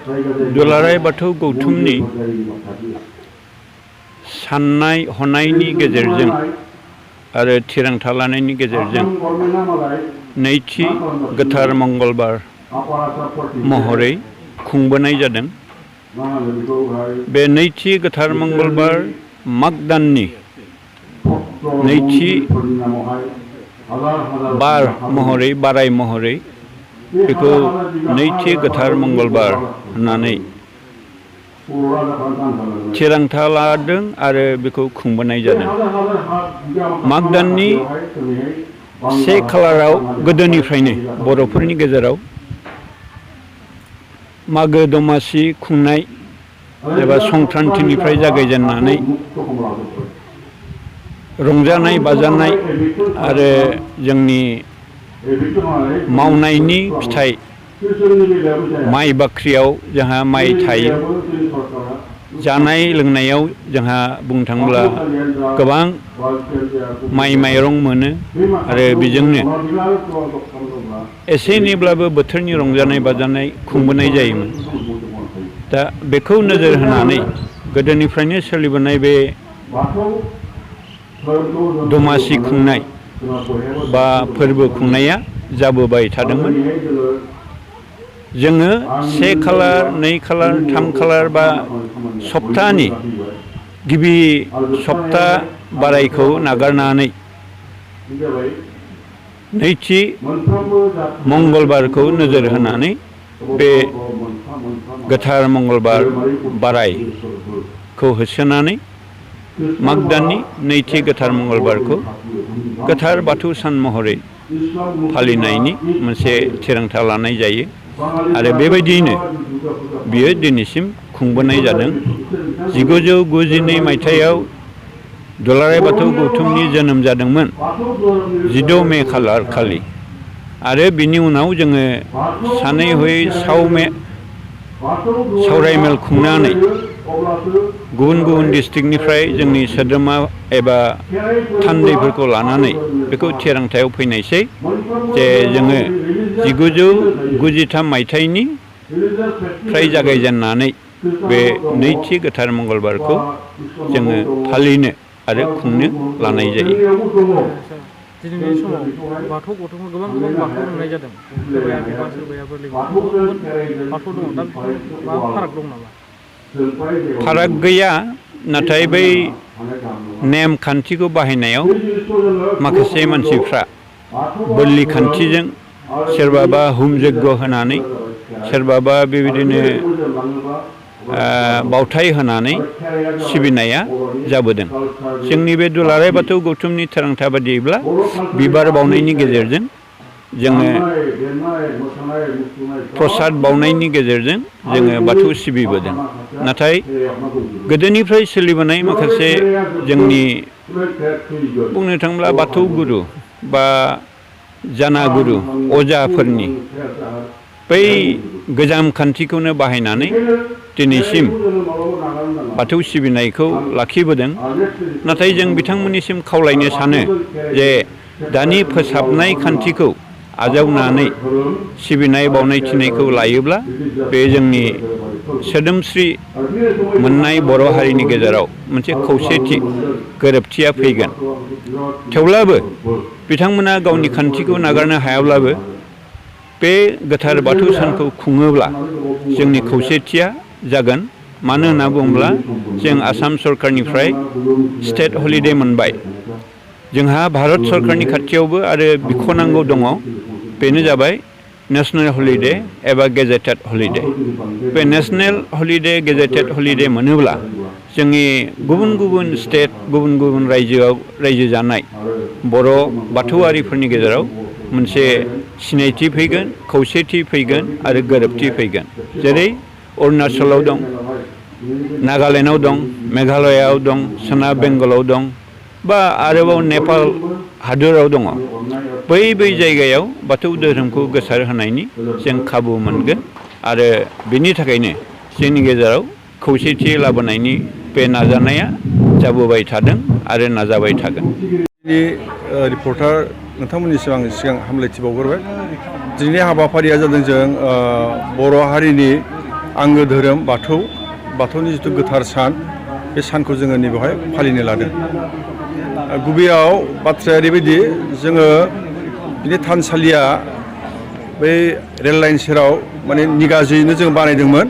दुलाराय बाथौ गौथुमनि साननाय हनायनि गेजेरजों आरो थिरांथा लानायनि गेजेरजों नैथि गोथार मंगलबार महरै खुंबोनाय जादों। बे नैथि गोथार मंगलबार माग दाननि नैथि बार महरै बाराय महरै बेखौ नैथि गोथार मंगलबार होननानै थिरांथा लादों आरो बेखौ खुंबोनाय जादों। माग दाननि से खालाराव गोदोनिफ्रायनो बर'फोरनि गेजेराव मागो दमासि खुंनाय एबा संक्रान्तिनिफ्राय जागायजेननानै रंजानाय बाजानाय आरो जोंनि मावनायनि फिथाइ माइ बाख्रियाव जोंहा माइ थायो। जानाय लोंनायाव जोंहा बुंनो थाङोब्ला गोबां माइ माइरं मोनो आरो बेजोंनो एसे एनैब्लाबो बोथोरनि रंजानाय बाजानाय खुंबोनाय जायोमोन। दा बेखौ नोजोर होनानै गोदोनिफ्रायनो सोलिबोनाय बे दमासि खुंनाय बा फोरबो खुंनाया जाबोबाय थादोंमोन। जोङो से खालार, नै खालार, 3 खालार बा सप्तानि गिबि सप्ता बारायखौ नागारनानै नैथि मंगलबारखौ नोजोर होनानै बे गोथार मंगलबार बारायखौ होसोनानै माग दाननि नैथि गोथार मंगलबारखौ गोथार बाथौ सान महरै फालिनायनि मोनसे थिरांथा लानाय जायो आरो बेबायदियैनो बियो दिनैसिम खुंबोनाय जादों। 1992 मायथाइयाव दुलाराय बाथौ गौथुमनि जोनोम जादोंमोन 16 मे खालार खालि आरो बिनि उनाव जोङो सानै हयै सावरायमेल खुंनानै गुबुन गुबुन डिस्ट्रिक्टनिफ्राय जोंनि सोद्रोमा एबा थान्दैफोरखौ लानानै बेखौ थिरांथायाव फैनायसै जे जोङो 1993 मायथाइनिफ्राय जागायजेननानै बे नैथि गोथार मंगलबारखौ जोङो फालिनो आरो खुंनो लानाय जायो। दिनैनि समाव बाथौ गौथुमखौ गोबां बाथौ नुनाय जादों। सोरबाया बिबार, सोरबाया बोरलि बाथौ दङ। दा मा फाराग दं नामा? फाराग गैया, नाथाय बै नेम खान्थिखौ बाहायनायाव माखासे मानसिफ्रा बोरलि खान्थिजों सोरबाबा हुम यज्ञ होनानै सोरबाबा बेबायदिनो बावथाय होनानै सिबिनाया जाबोदों। जोंनि बे दुलाराय बाथौ गौथुमनि थिरांथा बादियैब्ला बिबार बावनायनि गेजेरजों जोङो प्रसाद बावनायनि गेजेरजों जोङो बाथौ सिबिबोदों। नाथाय गोदोनिफ्राय सोलिबोनाय माखासे जोंनि बुंनो थाङोब्ला बाथौ गुरु बा जानागुरु अजाफोरनि बै गोजाम खान्थिखौनो बाहायनानै दिनैसिम बाथौ सिबिनायखौ लाखिबोदों। नाथाय जों बिथांमोननिसिम खावलायनो सानो जे दानि फोसाबनाय खान्थिखौ आजावनानै सिबिनाय बावनाय थिनायखौ लायोब्ला बे जोंनि सोदोमस्रि मोननाय बर' हारिनि गेजेराव मोनसे खौसेथि गोरोबथिया फैगोन। थेवब्लाबो बिथांमोना गावनि खान्थिखौ नागारनो हायाब्लाबो बे गोथार बाथौ सानखौ खुङोब्ला जोंनि खौसेथिया जागोन। मानो होनना बुङोब्ला जों आसाम सरकारनिफ्राय स्टेट हलिडे मोनबाय। जोंहा भारत सरकारनि खाथियावबो आरो बिख'नांगौ दङ, बेनो जाबाय नेसनेल हलिडे एबा गेजेटेड हलिडे। बे नेसनेल हलिडे गेजेटेड हलिडे मोनोब्ला जोंनि गुबुन गुबुन स्टेट गुबुन गुबुन रायजोआव रायजो जानाय बर' बाथौआरिफोरनि गेजेराव मोनसे सिनायथि फैगोन, खौसेथि फैगोन आरो गोरोबथि फैगोन। जेरै अरुणाचलाव दं, नागालेण्डआव दं, मेघालयआव दं, सोनाब बेंगलाव दं बा आरोबाव नेपाल हादोराव दङ। बै जायगायाव बाथौ धोरोमखौ गोसार होनायनि जों खाबु मोनगोन आरो बेनि थाखायनो जोंनि गेजेराव खौसेथि लाबोनायनि बे नाजानाया जाबोबाय थादों आरो नाजाबाय थागोन। रिपर्टार नोंथांमोननिसिम आं सिगां हामलायथि बावग्रोबाय। दिनैनि हाबाफारिया जादों जों बर' हारिनि आंगो धोरोम बाथौनि जिथु गोथार सान बे सानखौ जोङो नैबेवहाय फालिनो लादों। गुबैयाव बाथ्राया ओरैबायदि जोङो बिनि थानसालिया बै रेल लाइन सेराव माने निगाजियैनो जों बानायदोंमोन।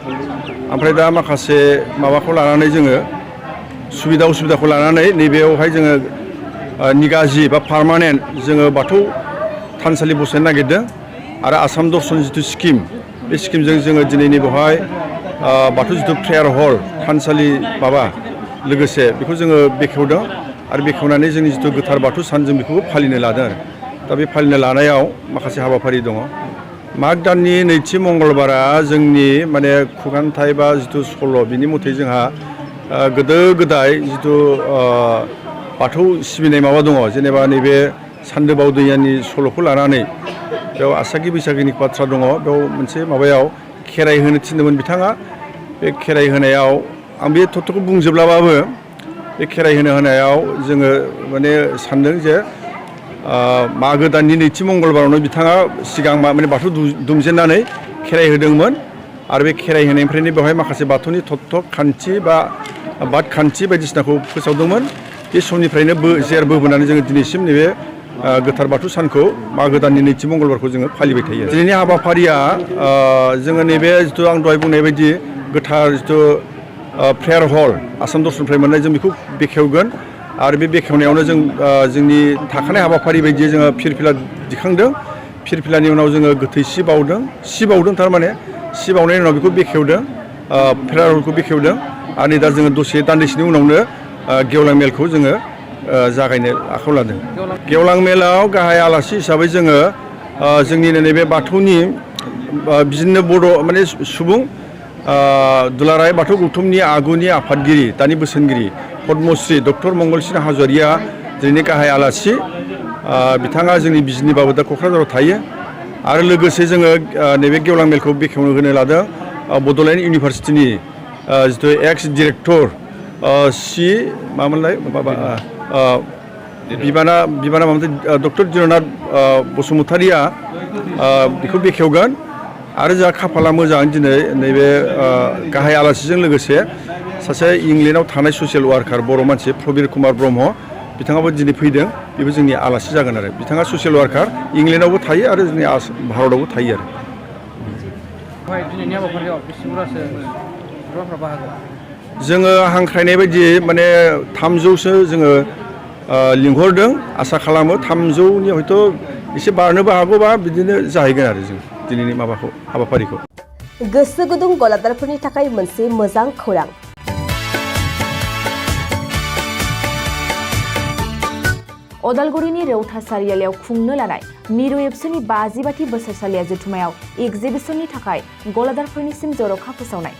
ओमफ्राय दा माखासे माबाखौ लानानै जोङो उसुबिदाखौ लानानै नैबेयावहाय जोङो निगाजि बा पार्मानेन्ट जोङो बाथौ थानसालि बसायनो नागिरदों आरो आसाम दर्शन जिथु स्किम बे स्किमजों जोङो दिनै नैबेवहाय बाथौ जिथु प्रेयार हल थानसालि माबा लोगोसे बेखौ जोङो बेखेवदों आरो बेखेवनानै जोंनि जिथु गोथार बाथौ सान जों बेखौबो फालिनो लादों आरो दा बे फालिनो लानायाव माखासे हाबाफारि दङ। माग दाननि नैथि मंगलबारा जोंनि माने खुगान्थाइ बा जिथु सल' बिनि मथे जोंहा गोदो गोदाय जिथु बाथौ सिबिनाय माबा दङ जेनेबा नैबे सान्दो बावदैयानि सल'खौ लानानै बेयाव आसागि बैसागिनि बाथ्रा दङ। बेयाव मोनसे माबायाव खेराइ होनो थिनदोंमोन बिथाङा। बे खेराइ होनायाव आं बे थथ्थ'खौ बुंजोबलाबाबो बे खेराइ होनायाव जोङो माने सानदों जे मागो दाननि नैथि मंगलबारावनो बिथाङा सिगां माने बाथौ दुमजेननानै खेराइ होदोंमोन आरो बे खेराइ होनायनिफ्रायनो बेवहाय माखासे बाथौनि थत्थ खान्थि बा बाद खान्थि बायदिसिनाखौ फोसावदोंमोन। बे समनिफ्रायनो बोबोनानै जोङो दिनैसिम नैबे गोथार बाथौ सानखौ मागो दाननि नैथि मंगलबारखौ जोङो फालिबाय थायो। दिनैनि हाबाफारिया जोङो नैबे जिथु आं दहाय बुंनाय बायदि गोथार जिथु प्रेयार हल आसाम दर्शननिफ्राय मोननाय जों बेखौ बेखेवगोन आरो बे बेखेवनायावनो जों जोंनि थाखानाय हाबाफारि बायदियै जोङो फिरफिला दिखांदों। फिरफिलानि उनाव जोङो गोथै सि बावदों थारमाने सि बावनायनि उनाव बेखौ बेखेवदों प्रेयार हलखौ बेखेवदों आरो नै दा जोङो दान्दिसेनि उनावनो गेवलां मेलखौ जोङो जागायनो आखायाव लादों। गेवलां मेलाव गाहाय आलासि हिसाबै जोङो जोंनिनो नैबे बाथौनि बिदिनो बर' माने सुबुं दुलाराय बाथौ गौथुमनि आगुनि आफादगिरि दानि बोसोनगिरि पद्मश्री डक्टर मंगलसिं हाज'वारिया दिनैनि गाहाय आलासि। बिथाङा जोंनि बिजिनिबाबो दा क'क्राझाराव थायो आरो लोगोसे जोङो नैबे गेवलां मेलखौ बेखेवनो होनो लादों बड'लेण्ड इउनिभारसिटिनि जिथु एक्स डिरेक्टर मामोनलाय बिबाना मामोन डक्टर दिननाथ बसुमतारिया बेखौ बेखेवगोन आरो जोंहा खाफाला मोजां दिनै नैबे गाहाय आलासिजों लोगोसे सासे इंलेण्डआव थानाय ससियेल वार्कार बर' मानसि प्रबिर कुमार ब्रह्म बिथाङाबो दिनै फैदों। बेबो जोंनि आलासि जागोन आरो बिथाङा ससियेल वार्कार इंलेण्डआवबो थायो आरो जोंनि भारतआवबो थायो आरो। दिनैनि हाबाफारियाव बेसेबांसो बाहागो? जोङो हांख्रायनाय बायदि माने 300सो जोङो लिंहरदों। आसा खालामो 300नि हयथ' एसे बारनोबो हागौ बा बिदिनो जाहैगोन आरो जों दिनैनि माबाखौ हाबाफारिखौ। गोसो गुदुं गलादारफोरनि थाखाय मोनसे मोजां खौरां। अदालगुरिनि रौता सारियालियाव खुंनो लानाय मिरु एबसुनि 50 बोसोरसालिया जथुमायाव एक्जिबिसननि थाखाय गलादारफोरनिसिम जर'खा फोसावनाय।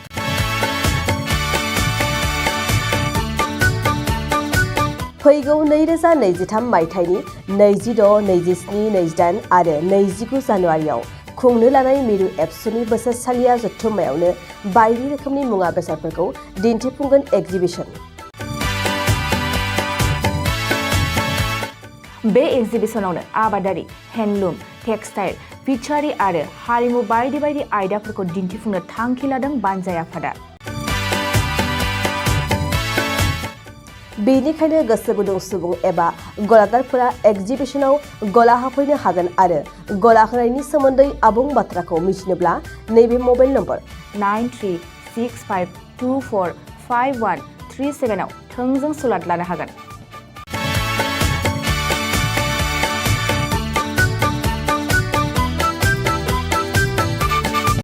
फैगौ 2023 मायथाइनि 26, 27, 28 आरो 29 जानुवारियाव खुंनो लानाय मिरु एबसुनि बोसोरसालिया जथुम्मायावनो बायदि रोखोमनि मुवा बेसादफोरखौ दिन्थिफुंगोन एक्जिबिसन। बे एक्जिबिसनावनो आबादारि, हेन्डलुम, टेक्सटाइल, फिचारि आरो हारिमु बायदि बायदि आयदाफोरखौ दिन्थिफुंनो थांखि लादों बानजाय आफादा। बेनिखायनो गोसो गुदुं सुबुं एबा गलादारफोरा एक्जिबिसनाव गला होफैनो हागोन आरो गला होनायनि सोमोन्दै आबुं बाथ्राखौ मिथिनोब्ला नैबे मबाइल नम्बर 9365245137 आव थोंजों सुलाद लानो हागोन।